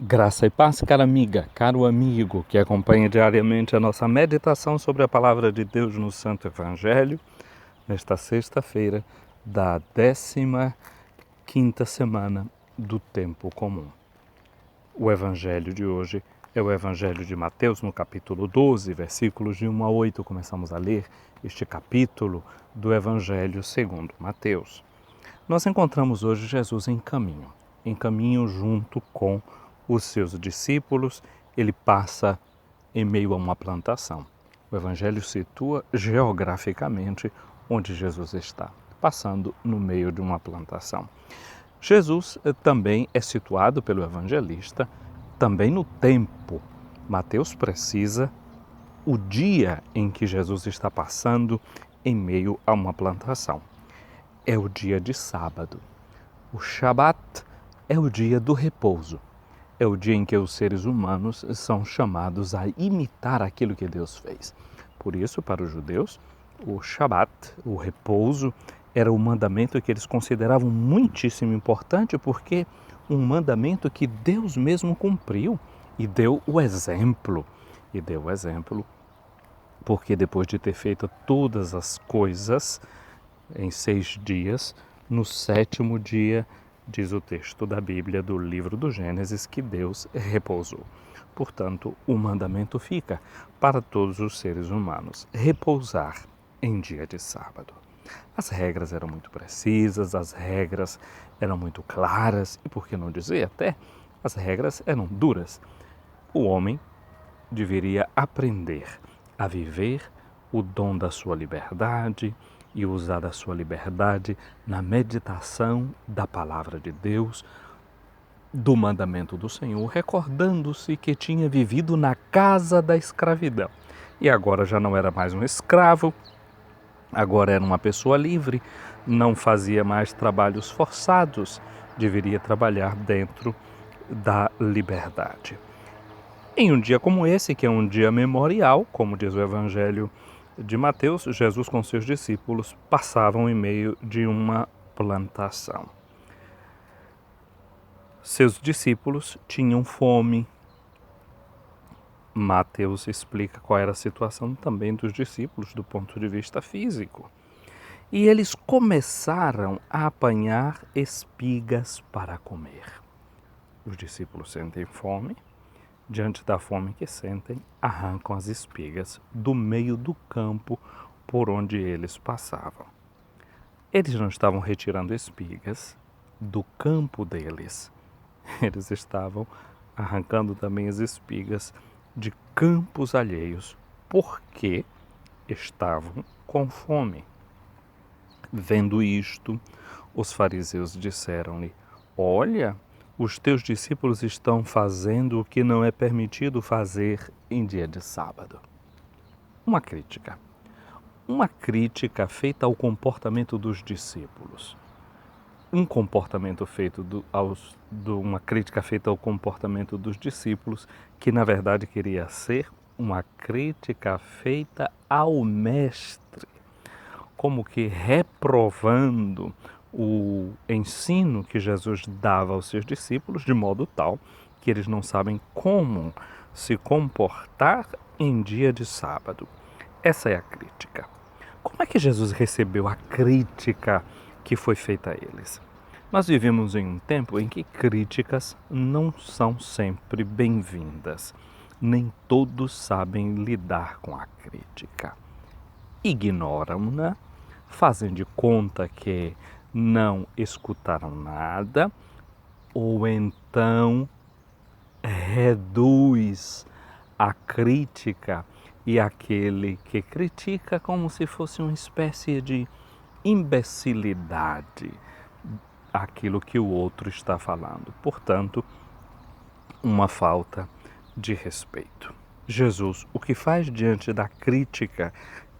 Graça e paz, cara amiga, caro amigo, que acompanha diariamente a nossa meditação sobre a Palavra de Deus no Santo Evangelho, nesta sexta-feira da 15ª semana do Tempo Comum. O Evangelho de hoje é o Evangelho de Mateus, no capítulo 12, versículos de 1 a 8. Começamos a ler este capítulo do Evangelho segundo Mateus. Nós encontramos hoje Jesus em caminho junto com os seus discípulos. Ele passa em meio a uma plantação. O Evangelho situa geograficamente onde Jesus está, passando no meio de uma plantação. Jesus também é situado pelo evangelista também no tempo. Mateus precisa o dia em que Jesus está passando em meio a uma plantação. É o dia de sábado. O Shabat é o dia do repouso. É o dia em que os seres humanos são chamados a imitar aquilo que Deus fez. Por isso, para os judeus, o Shabat, o repouso, era um mandamento que eles consideravam muitíssimo importante, porque um mandamento que Deus mesmo cumpriu e deu o exemplo. E deu o exemplo porque depois de ter feito todas as coisas em 6 dias, no 7º dia, diz o texto da Bíblia, do livro do Gênesis, que Deus repousou. Portanto, o mandamento fica para todos os seres humanos: repousar em dia de sábado. As regras eram muito precisas, as regras eram muito claras e, por que não dizer até, as regras eram duras. O homem deveria aprender a viver o dom da sua liberdade e usar a sua liberdade na meditação da palavra de Deus, do mandamento do Senhor, recordando-se que tinha vivido na casa da escravidão. E agora já não era mais um escravo, agora era uma pessoa livre, não fazia mais trabalhos forçados, deveria trabalhar dentro da liberdade. Em um dia como esse, que é um dia memorial, como diz o Evangelho de Mateus, Jesus com seus discípulos passavam em meio de uma plantação. Seus discípulos tinham fome. Mateus explica qual era a situação também dos discípulos do ponto de vista físico. E eles começaram a apanhar espigas para comer. Os discípulos sentem fome. Diante da fome que sentem, arrancam as espigas do meio do campo por onde eles passavam. Eles não estavam retirando espigas do campo deles. Eles estavam arrancando também as espigas de campos alheios, porque estavam com fome. Vendo isto, os fariseus disseram-lhe: olha, os teus discípulos estão fazendo o que não é permitido fazer em dia de sábado. Uma crítica feita ao comportamento dos discípulos. Uma crítica feita ao comportamento dos discípulos, que na verdade queria ser uma crítica feita ao mestre, como que reprovando o ensino que Jesus dava aos seus discípulos, de modo tal que eles não sabem como se comportar em dia de sábado. Essa é a crítica. Como é que Jesus recebeu a crítica que foi feita a eles? Nós vivemos em um tempo em que críticas não são sempre bem-vindas. Nem todos sabem lidar com a crítica. Ignoram-na, fazem de conta que não escutaram nada, ou então reduz a crítica e aquele que critica como se fosse uma espécie de imbecilidade aquilo que o outro está falando. Portanto, uma falta de respeito. Jesus, o que faz diante da crítica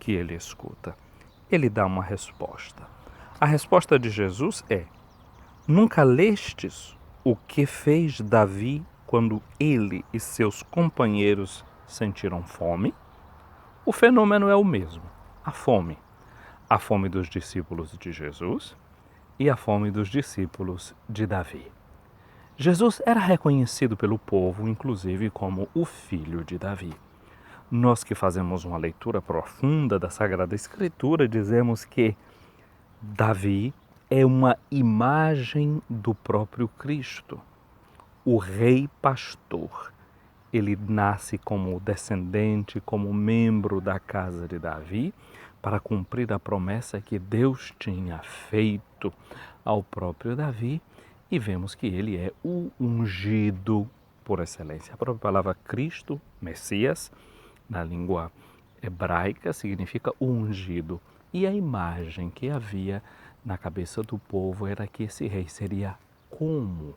que ele escuta? Ele dá uma resposta. A resposta de Jesus é: nunca lestes o que fez Davi quando ele e seus companheiros sentiram fome? O fenômeno é o mesmo, a fome. A fome dos discípulos de Jesus e a fome dos discípulos de Davi. Jesus era reconhecido pelo povo, inclusive, como o filho de Davi. Nós que fazemos uma leitura profunda da Sagrada Escritura, dizemos que Davi é uma imagem do próprio Cristo, o rei pastor. Ele nasce como descendente, como membro da casa de Davi, para cumprir a promessa que Deus tinha feito ao próprio Davi, e vemos que ele é o ungido por excelência. A própria palavra Cristo, Messias, na língua hebraica, significa ungido. E a imagem que havia na cabeça do povo era que esse rei seria como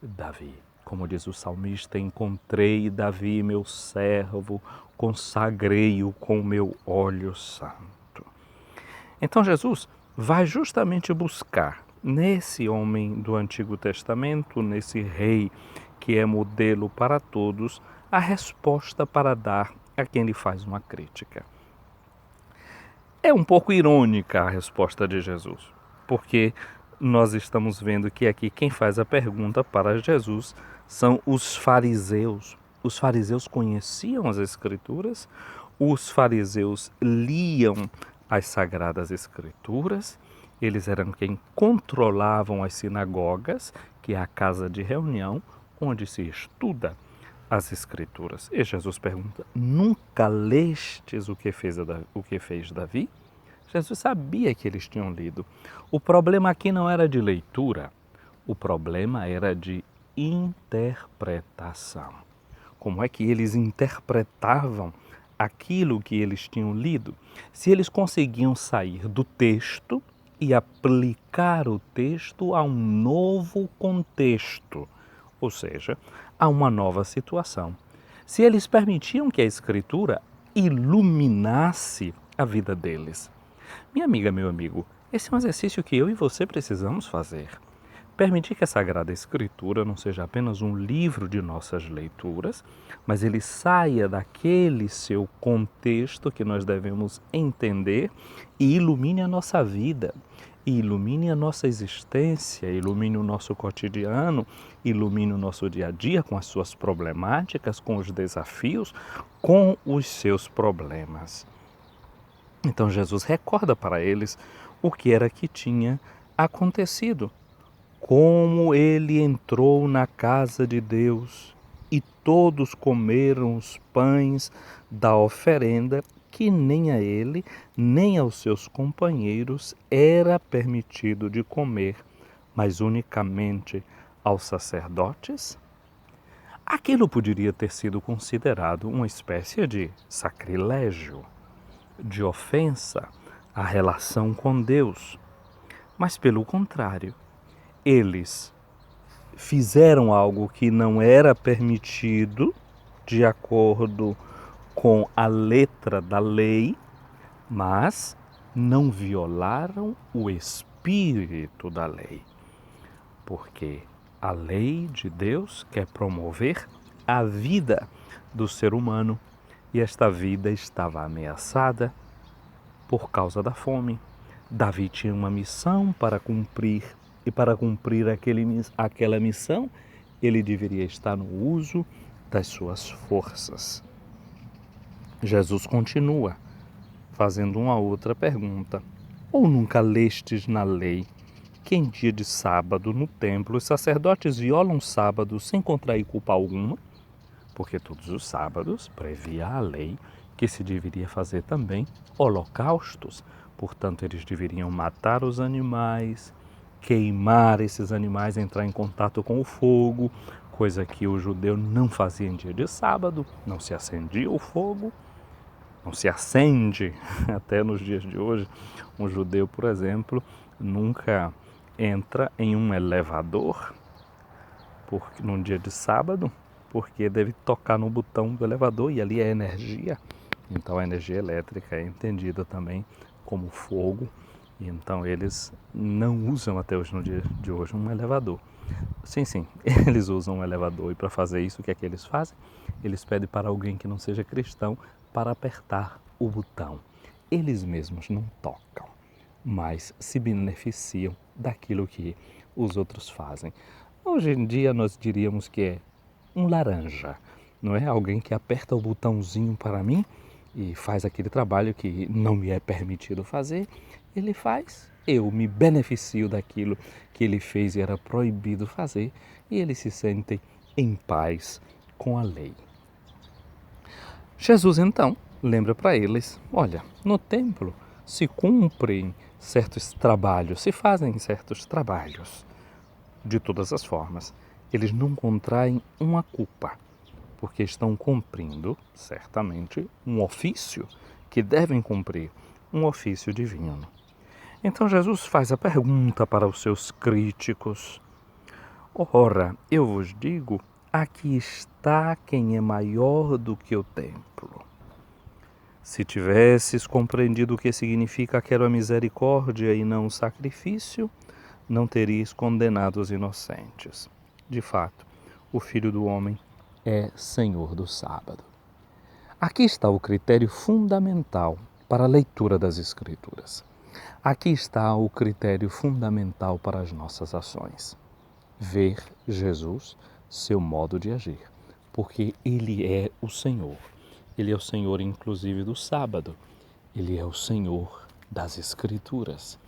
Davi. Como diz o salmista, encontrei Davi, meu servo, consagrei-o com meu óleo santo. Então Jesus vai justamente buscar nesse homem do Antigo Testamento, nesse rei que é modelo para todos, a resposta para dar a quem lhe faz uma crítica. É um pouco irônica a resposta de Jesus, porque nós estamos vendo que aqui quem faz a pergunta para Jesus são os fariseus. Os fariseus conheciam as Escrituras, os fariseus liam as Sagradas Escrituras, eles eram quem controlavam as sinagogas, que é a casa de reunião, onde se estuda as Escrituras. E Jesus pergunta, nunca lestes o que fez Davi? Jesus sabia que eles tinham lido. O problema aqui não era de leitura, o problema era de interpretação. Como é que eles interpretavam aquilo que eles tinham lido? Se eles conseguiam sair do texto e aplicar o texto a um novo contexto, ou seja, a uma nova situação. Se eles permitiam que a Escritura iluminasse a vida deles. Minha amiga, meu amigo, esse é um exercício que eu e você precisamos fazer. Permitir que a Sagrada Escritura não seja apenas um livro de nossas leituras, mas ele saia daquele seu contexto que nós devemos entender e ilumine a nossa vida, e ilumine a nossa existência, ilumine o nosso cotidiano, ilumine o nosso dia a dia com as suas problemáticas, com os desafios, com os seus problemas. Então Jesus recorda para eles o que era que tinha acontecido. Como ele entrou na casa de Deus e todos comeram os pães da oferenda que nem a ele, nem aos seus companheiros era permitido de comer, mas unicamente aos sacerdotes? Aquilo poderia ter sido considerado uma espécie de sacrilégio, de ofensa à relação com Deus. Mas, pelo contrário, eles fizeram algo que não era permitido de acordo com a letra da lei, mas não violaram o espírito da lei, porque a lei de Deus quer promover a vida do ser humano e esta vida estava ameaçada por causa da fome. Davi tinha uma missão para cumprir e para cumprir aquela missão, ele deveria estar no uso das suas forças. Jesus continua fazendo uma outra pergunta. Ou nunca lestes na lei que em dia de sábado no templo os sacerdotes violam o sábado sem contrair culpa alguma? Porque todos os sábados previa a lei que se deveria fazer também holocaustos. Portanto, eles deveriam matar os animais, queimar esses animais, entrar em contato com o fogo, coisa que o judeu não fazia em dia de sábado, não se acendia o fogo, não se acende até nos dias de hoje. Um judeu, por exemplo, nunca entra em um elevador num dia de sábado, porque deve tocar no botão do elevador e ali é energia. Então a energia elétrica é entendida também como fogo, e então eles não usam até hoje, no dia de hoje, um elevador. Sim, eles usam um elevador, e para fazer isso, o que é que eles fazem? Eles pedem para alguém que não seja cristão para apertar o botão. Eles mesmos não tocam, mas se beneficiam daquilo que os outros fazem. Hoje em dia nós diríamos que é um laranja, não é? Alguém que aperta o botãozinho para mim e faz aquele trabalho que não me é permitido fazer, ele faz, eu me beneficio daquilo que ele fez e era proibido fazer, e eles se sentem em paz com a lei. Jesus então lembra para eles, olha, no templo se cumprem certos trabalhos, se fazem certos trabalhos de todas as formas. Eles não contraem uma culpa, porque estão cumprindo, certamente, um ofício que devem cumprir, um ofício divino. Então Jesus faz a pergunta para os seus críticos: ora, eu vos digo, aqui está quem é maior do que o templo. Se tivesses compreendido o que significa quero a misericórdia e não o sacrifício, não terias condenado os inocentes. De fato, o Filho do Homem é Senhor do sábado. Aqui está o critério fundamental para a leitura das Escrituras. Aqui está o critério fundamental para as nossas ações. Ver Jesus, seu modo de agir, porque Ele é o Senhor. Ele é o Senhor, inclusive, do sábado. Ele é o Senhor das Escrituras.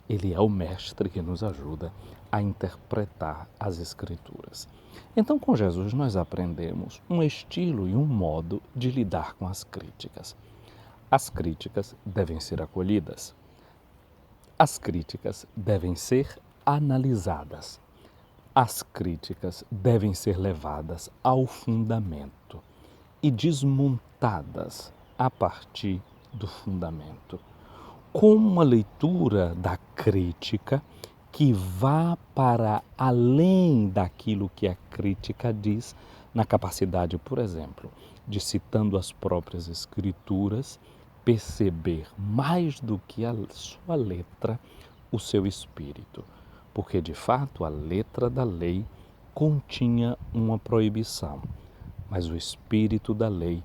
Ele é o Mestre que nos ajuda a interpretar as Escrituras. Então, com Jesus, nós aprendemos um estilo e um modo de lidar com as críticas. As críticas devem ser acolhidas. As críticas devem ser analisadas. As críticas devem ser levadas ao fundamento e desmontadas a partir do fundamento, com uma leitura da crítica que vá para além daquilo que a crítica diz, na capacidade, por exemplo, de, citando as próprias Escrituras, perceber mais do que a sua letra, o seu espírito. Porque, de fato, a letra da lei continha uma proibição, mas o espírito da lei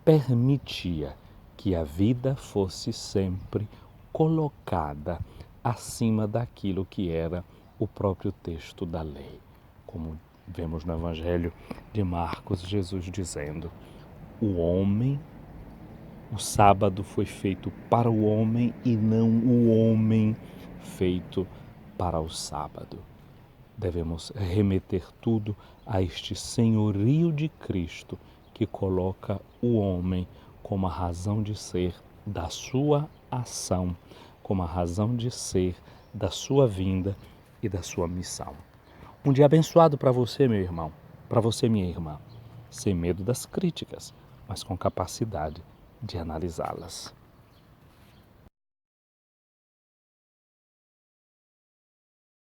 permitia que a vida fosse sempre colocada acima daquilo que era o próprio texto da lei. Como vemos no Evangelho de Marcos, Jesus dizendo: o sábado foi feito para o homem e não o homem feito para o sábado. Devemos remeter tudo a este senhorio de Cristo que coloca o homem como a razão de ser da sua ação, como a razão de ser da sua vinda e da sua missão. Um dia abençoado para você, meu irmão, para você, minha irmã, sem medo das críticas, mas com capacidade de analisá-las.